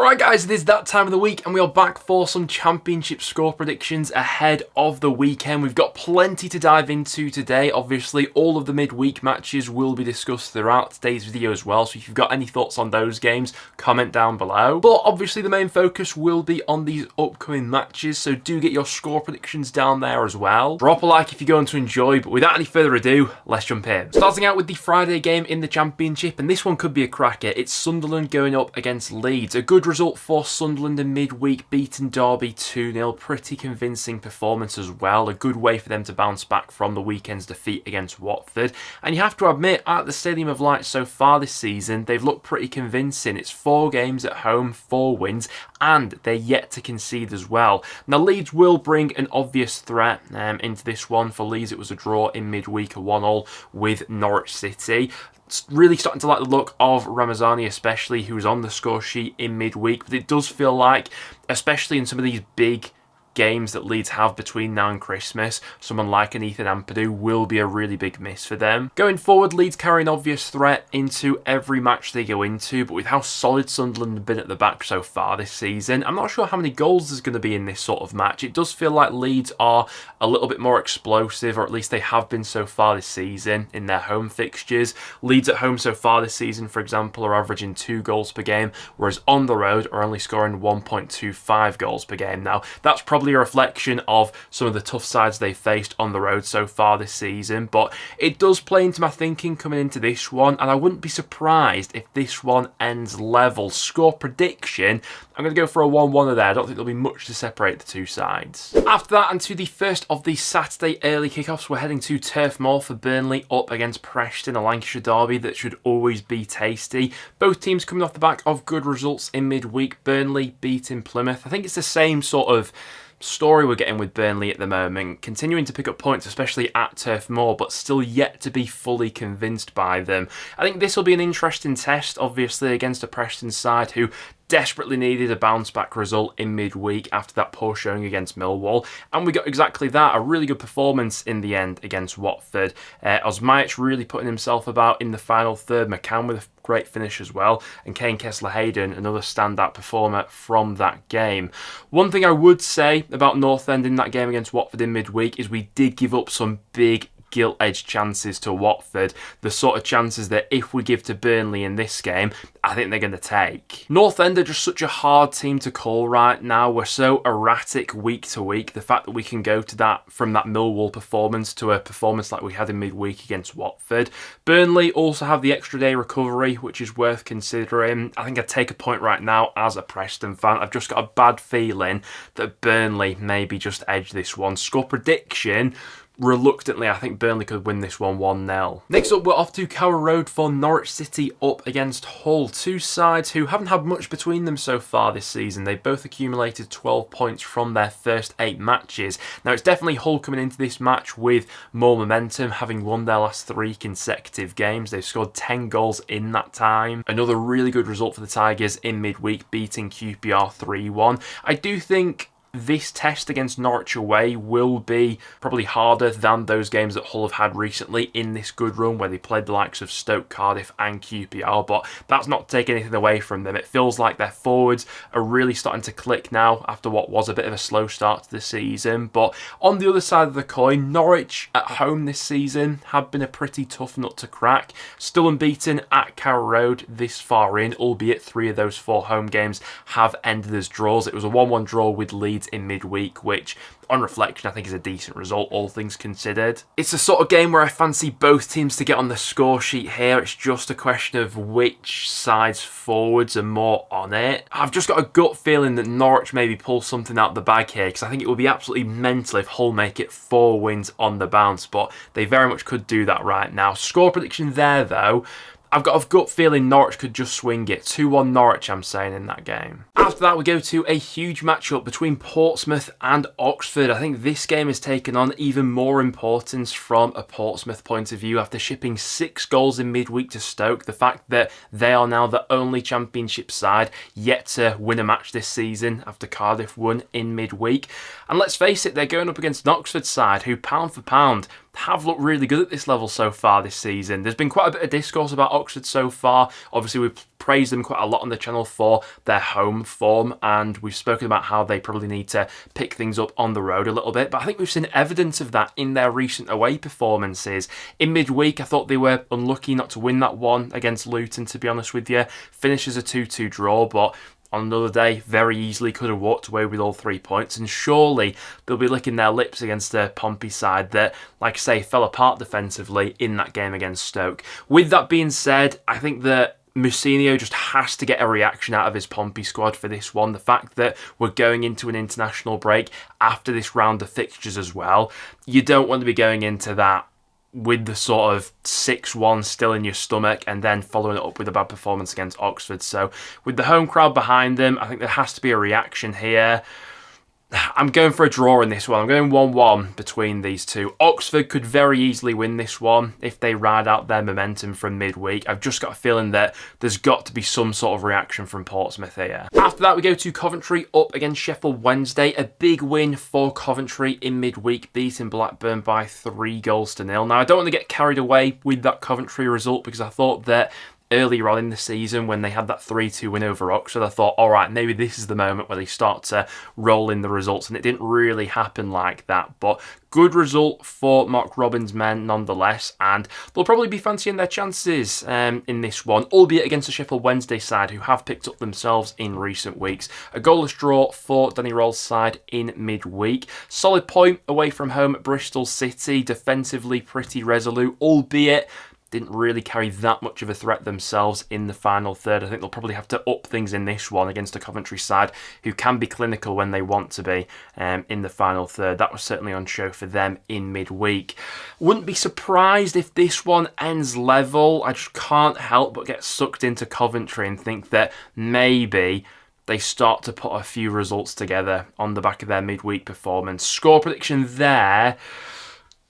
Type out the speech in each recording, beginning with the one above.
Alright guys, it is that time of the week and we are back for some Championship score predictions ahead of the weekend. We've got plenty to dive into today. Obviously, all of the midweek matches will be discussed throughout today's video as well, so if you've got any thoughts on those games, comment down below. But obviously the main focus will be on these upcoming matches, so do get your score predictions down there as well. Drop a like if you're going to enjoy, but without any further ado, let's jump in. Starting out with the Friday game in the Championship, and this one could be a cracker. It's Sunderland going up against Leeds. A good result for Sunderland in midweek, beating Derby 2-0. Pretty convincing performance as well. A good way for them to bounce back from the weekend's defeat against Watford. And you have to admit, at the Stadium of Light so far this season, they've looked pretty convincing. It's 4 games at home, 4 wins, and they're yet to concede as well. Now, Leeds will bring an obvious threat into this one. For Leeds, it was a draw in midweek, a 1-1 with Norwich City. Really starting to like the look of Ramazani, especially, who was on the score sheet in midweek. But it does feel like, especially in some of these big games that Leeds have between now and Christmas, someone like an Ethan Ampadu will be a really big miss for them. Going forward, Leeds carry an obvious threat into every match they go into, but with how solid Sunderland have been at the back so far this season, I'm not sure how many goals there's going to be in this sort of match. It does feel like Leeds are a little bit more explosive, or at least they have been so far this season in their home fixtures. Leeds at home so far this season, for example, are averaging 2 goals per game, whereas on the road are only scoring 1.25 goals per game. Now, that's probably a reflection of some of the tough sides they've faced on the road so far this season, but it does play into my thinking coming into this one, and I wouldn't be surprised if this one ends level. Score prediction, I'm going to go for a 1-1 there. I don't think there'll be much to separate the two sides. After that, and to the first of the Saturday early kickoffs, we're heading to Turf Moor for Burnley up against Preston, a Lancashire derby that should always be tasty. Both teams coming off the back of good results in midweek. Burnley beating Plymouth. I think it's the same sort of story we're getting with Burnley at the moment, continuing to pick up points, especially at Turf Moor, but still yet to be fully convinced by them. I think this will be an interesting test, obviously, against a Preston side who desperately needed a bounce-back result in midweek after that poor showing against Millwall, and we got exactly that, a really good performance in the end against Watford. Osmajic really putting himself about in the final third, McCann with a great finish as well, and Kane Kessler-Hayden, another standout performer from that game. One thing I would say about North End in that game against Watford in midweek is we did give up some big gilt-edged chances to Watford, the sort of chances that if we give to Burnley in this game, I think they're going to take. North End are just such a hard team to call right now. We're so erratic week to week. The fact that we can go to that from that Millwall performance to a performance like we had in midweek against Watford. Burnley also have the extra day recovery, which is worth considering. I think I'd take a point right now as a Preston fan. I've just got a bad feeling that Burnley maybe just edge this one. Score prediction, reluctantly, I think Burnley could win this one 1-0. Next up, we're off to Carrow Road for Norwich City up against Hull. Two sides who haven't had much between them so far this season. They've both accumulated 12 points from their first 8 matches. Now, it's definitely Hull coming into this match with more momentum, having won their last 3 consecutive games. They've scored 10 goals in that time. Another really good result for the Tigers in midweek, beating QPR 3-1. I do think this test against Norwich away will be probably harder than those games that Hull have had recently in this good run where they played the likes of Stoke, Cardiff and QPR, but that's not taking anything away from them. It feels like their forwards are really starting to click now after what was a bit of a slow start to the season. But on the other side of the coin, Norwich at home this season have been a pretty tough nut to crack. Still unbeaten at Carrow Road this far in, albeit 3 of those 4 home games have ended as draws. It was a 1-1 draw with Leeds in midweek, which on reflection I think is a decent result, all things considered. It's the sort of game where I fancy both teams to get on the score sheet here. It's just a question of which side's forwards are more on it. I've just got a gut feeling that Norwich maybe pull something out the bag here, because I think it would be absolutely mental if Hull make it 4 wins on the bounce, but they very much could do that right now. Score prediction there though, I've got a gut feeling Norwich could just swing it. 2-1 Norwich, I'm saying, in that game. After that, we go to a huge matchup between Portsmouth and Oxford. I think this game has taken on even more importance from a Portsmouth point of view after shipping 6 goals in midweek to Stoke. The fact that they are now the only Championship side yet to win a match this season after Cardiff won in midweek. And let's face it, they're going up against an Oxford side who, pound for pound, have looked really good at this level so far this season. There's been quite a bit of discourse about Oxford so far. Obviously, we've praised them quite a lot on the channel for their home form, and we've spoken about how they probably need to pick things up on the road a little bit, but I think we've seen evidence of that in their recent away performances. In midweek, I thought they were unlucky not to win that one against Luton, to be honest with you. Finishes a 2-2 draw, but on another day, very easily could have walked away with all 3 points, and surely they'll be licking their lips against a Pompey side that, like I say, fell apart defensively in that game against Stoke. With that being said, I think that Mousinho just has to get a reaction out of his Pompey squad for this one. The fact that we're going into an international break after this round of fixtures as well, you don't want to be going into that with the sort of 6-1 still in your stomach and then following it up with a bad performance against Oxford. So with the home crowd behind them, I think there has to be a reaction here. I'm going for a draw in this one. I'm going 1-1 between these two. Oxford could very easily win this one if they ride out their momentum from midweek. I've just got a feeling that there's got to be some sort of reaction from Portsmouth here. After that, we go to Coventry up against Sheffield Wednesday. A big win for Coventry in midweek, beating Blackburn by 3-0. Now, I don't want to get carried away with that Coventry result because I thought that earlier on in the season when they had that 3-2 win over Oxford, I thought, all right, maybe this is the moment where they start to roll in the results, and it didn't really happen like that. But good result for Mark Robins' men nonetheless, and they'll probably be fancying their chances in this one, albeit against the Sheffield Wednesday side who have picked up themselves in recent weeks. A goalless draw for Danny Roll's side in midweek. Solid point away from home at Bristol City, defensively pretty resolute, albeit didn't really carry that much of a threat themselves in the final third. I think they'll probably have to up things in this one against a Coventry side who can be clinical when they want to be in the final third. That was certainly on show for them in midweek. Wouldn't be surprised if this one ends level. I just can't help but get sucked into Coventry and think that maybe they start to put a few results together on the back of their midweek performance. Score prediction there.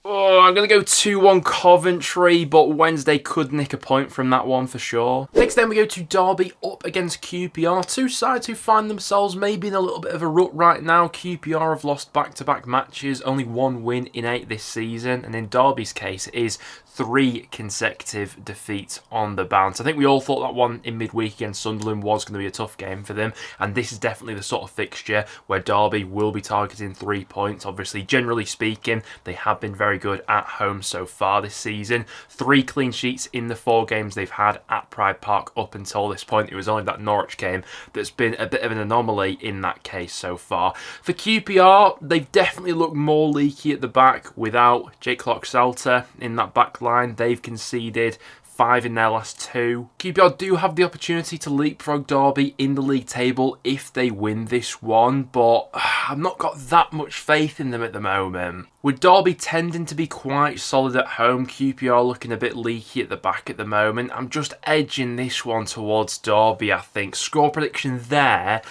Oh, I'm going to go 2-1 Coventry, but Wednesday could nick a point from that one for sure. Next then we go to Derby up against QPR. Two sides who find themselves maybe in a little bit of a rut right now. QPR have lost back-to-back matches, only 1 win in 8 this season, and in Derby's case it is 3 consecutive defeats on the bounce. I think we all thought that one in midweek against Sunderland was going to be a tough game for them, and this is definitely the sort of fixture where Derby will be targeting 3 points. Obviously, generally speaking, they have been very good at home so far this season. 3 clean sheets in the 4 games they've had at Pride Park up until this point. It was only that Norwich game that's been a bit of an anomaly in that case so far. For QPR, they've definitely looked more leaky at the back without Jake Clark-Salter in that back line. They've conceded 5 in their last 2. QPR do have the opportunity to leapfrog Derby in the league table if they win this one, but I've not got that much faith in them at the moment. With Derby tending to be quite solid at home, QPR looking a bit leaky at the back at the moment, I'm just edging this one towards Derby, I think. Score prediction there.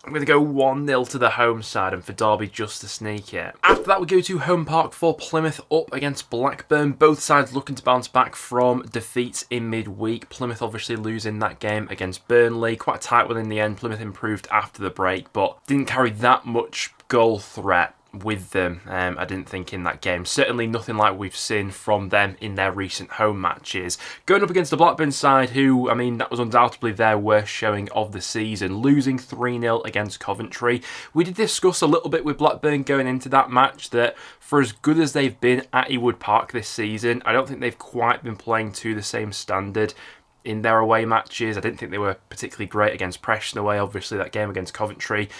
I'm going to go 1-0 to the home side and for Derby just to sneak it. After that, we go to home park for Plymouth up against Blackburn. Both sides looking to bounce back from defeats in midweek. Plymouth obviously losing that game against Burnley. Quite a tight one in the end. Plymouth improved after the break, but didn't carry that much goal threat with them, I didn't think, in that game. Certainly nothing like we've seen from them in their recent home matches. Going up against the Blackburn side, who, I mean, that was undoubtedly their worst showing of the season, losing 3-0 against Coventry. We did discuss a little bit with Blackburn going into that match that for as good as they've been at Ewood Park this season, I don't think they've quite been playing to the same standard in their away matches. I didn't think they were particularly great against Preston away, obviously that game against Coventry.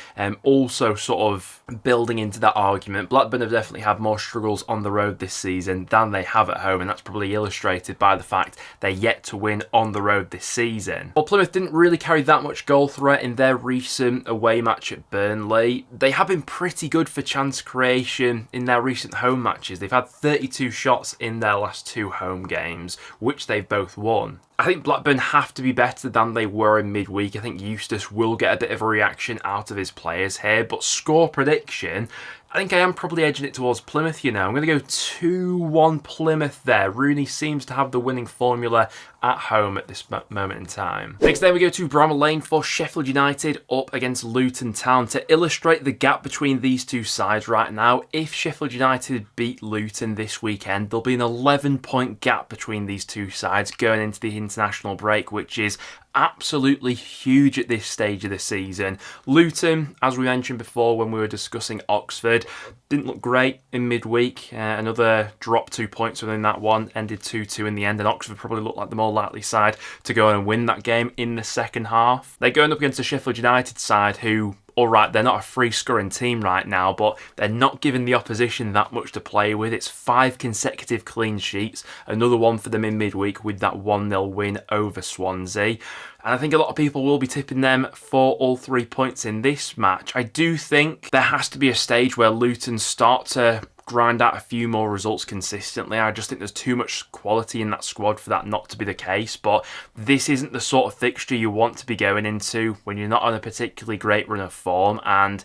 Also sort of building into that argument, Blackburn have definitely had more struggles on the road this season than they have at home, and that's probably illustrated by the fact they're yet to win on the road this season. Well, Plymouth didn't really carry that much goal threat in their recent away match at Burnley. They have been pretty good for chance creation in their recent home matches. They've had 32 shots in their last 2 home games, which they've both won. I think Blackburn have to be better than they were in midweek. I think Eustace will get a bit of a reaction out of his players here, but score prediction, I think I am probably edging it towards Plymouth, you know. I'm going to go 2-1 Plymouth there. Rooney seems to have the winning formula at home at this moment in time. Next then we go to Brom Lane for Sheffield United up against Luton Town. To illustrate the gap between these two sides right now, if Sheffield United beat Luton this weekend, there'll be an 11-point gap between these two sides going into the international break, which is absolutely huge at this stage of the season. Luton, as we mentioned before when we were discussing Oxford, didn't look great in midweek. Another drop 2 points within that one, ended 2-2 in the end, and Oxford probably looked like the more likely side to go and win that game in the second half. They're going up against the Sheffield United side who, alright, they're not a free-scoring team right now, but they're not giving the opposition that much to play with. It's 5 consecutive clean sheets, another one for them in midweek with that 1-0 win over Swansea. And I think a lot of people will be tipping them for all 3 points in this match. I do think there has to be a stage where Luton start to grind out a few more results consistently. I just think there's too much quality in that squad for that not to be the case, but this isn't the sort of fixture you want to be going into when you're not on a particularly great run of form. And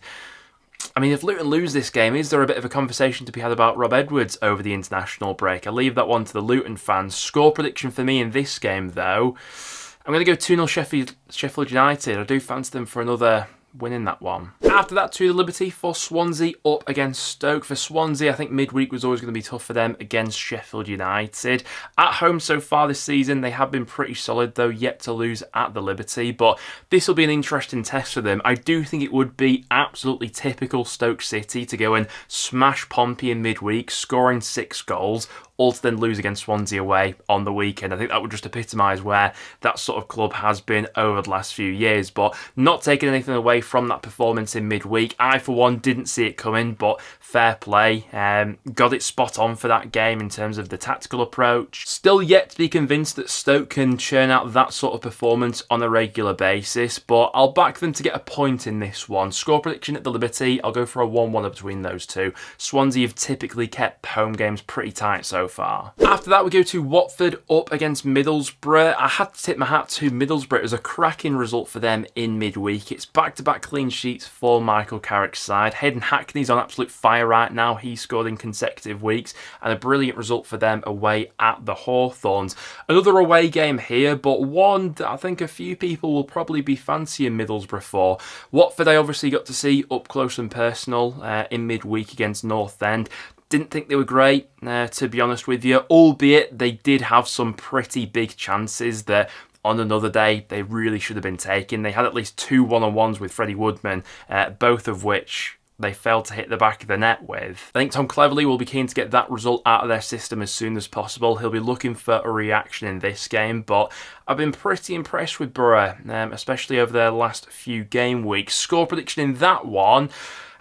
I mean, if Luton lose this game, is there a bit of a conversation to be had about Rob Edwards over the international break? I leave that one to the Luton fans. Score prediction for me in this game, though, I'm going to go 2-0 Sheffield United. I do fancy them for another winning that one. After that, to the Liberty for Swansea up against Stoke. For Swansea, I think midweek was always going to be tough for them against Sheffield United. At home so far this season, they have been pretty solid, though yet to lose at the Liberty, but this will be an interesting test for them. I do think it would be absolutely typical Stoke City to go and smash Pompey in midweek, scoring 6 goals, all to then lose against Swansea away on the weekend. I think that would just epitomise where that sort of club has been over the last few years, but not taking anything away from that performance in midweek. I, for one, didn't see it coming, but fair play. Got it spot on for that game in terms of the tactical approach. Still yet to be convinced that Stoke can churn out that sort of performance on a regular basis, but I'll back them to get a point in this one. Score prediction at the Liberty, I'll go for a 1-1 between those two. Swansea have typically kept home games pretty tight so far. After that, we go to Watford up against Middlesbrough. I had to tip my hat to Middlesbrough. It was a cracking result for them in midweek. It's back-to-back clean sheets for Michael Carrick's side. Hayden Hackney's on absolute fire right now. He scored in consecutive weeks, and a brilliant result for them away at the Hawthorns. Another away game here, but one that I think a few people will probably be fancying Middlesbrough for. Watford, I obviously got to see up close and personal in midweek against North End. Didn't think they were great, to be honest with you, albeit they did have some pretty big chances that on another day they really should have been taken. They had at least 2 one-on-ones with Freddie Woodman, both of which they failed to hit the back of the net with. I think Tom Cleverley will be keen to get that result out of their system as soon as possible. He'll be looking for a reaction in this game, but I've been pretty impressed with Borough, especially over their last few game weeks. Score prediction in that one,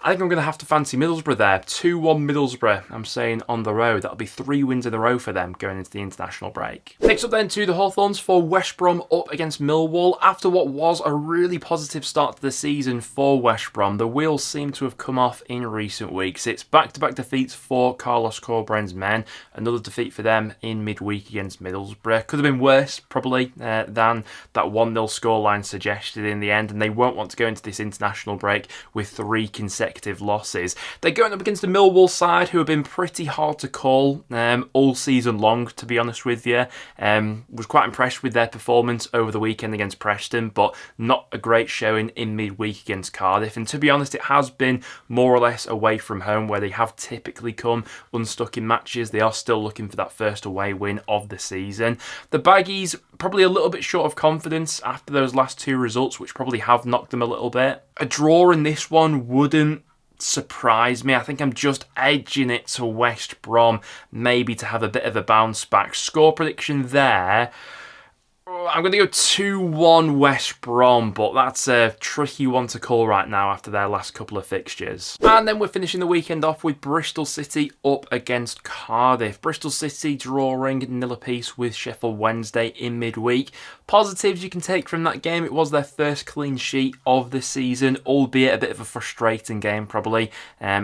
I think I'm going to have to fancy Middlesbrough there. 2-1 Middlesbrough, I'm saying on the road. That'll be 3 wins in a row for them going into the international break. Next up then to the Hawthorns for West Brom up against Millwall. After what was a really positive start to the season for West Brom, the wheels seem to have come off in recent weeks. It's back-to-back defeats for Carlos Corberán's men. Another defeat for them in midweek against Middlesbrough. Could have been worse, probably, than that 1-0 scoreline suggested in the end, and they won't want to go into this international break with 3 consecutive losses. They're going up against the Millwall side, who have been pretty hard to call all season long, to be honest with you. Was quite impressed with their performance over the weekend against Preston, but not a great showing in midweek against Cardiff. And to be honest, it has been more or less away from home, where they have typically come unstuck in matches. They are still looking for that first away win of the season. The Baggies probably a little bit short of confidence after those last 2 results, which probably have knocked them a little bit. A draw in this one wouldn't surprise me. I think I'm just edging it to West Brom, maybe to have a bit of a bounce back. Score prediction there, I'm going to go 2-1 West Brom, but that's a tricky one to call right now after their last couple of fixtures. And then we're finishing the weekend off with Bristol City up against Cardiff. Bristol City drawing 0 apiece with Sheffield Wednesday in midweek. Positives you can take from that game, it was their first clean sheet of the season, albeit a bit of a frustrating game probably,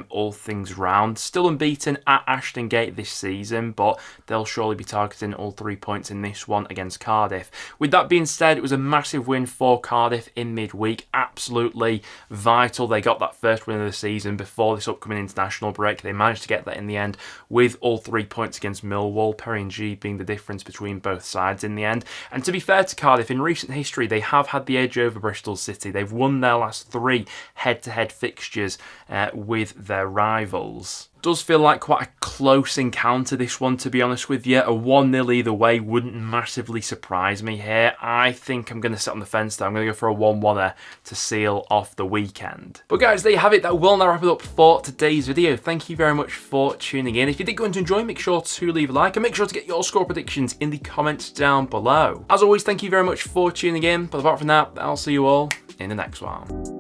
all things round. Still unbeaten at Ashton Gate this season, but they'll surely be targeting all 3 points in this one against Cardiff. With that being said, it was a massive win for Cardiff in midweek, absolutely vital. They got that first win of the season before this upcoming international break. They managed to get that in the end with all 3 points against Millwall, Perry and G being the difference between both sides in the end. And to be fair to Cardiff, in recent history they have had the edge over Bristol City. They've won their last 3 head-to-head fixtures with their rivals. Does feel like quite a close encounter, this one, to be honest with you. A 1-0 either way wouldn't massively surprise me here. I think I'm going to sit on the fence though. I'm going to go for a 1-1er to seal off the weekend. But guys, there you have it. That will now wrap it up for today's video. Thank you very much for tuning in. If you did go on to enjoy, make sure to leave a like and make sure to get your score predictions in the comments down below. As always, thank you very much for tuning in. But apart from that, I'll see you all in the next one.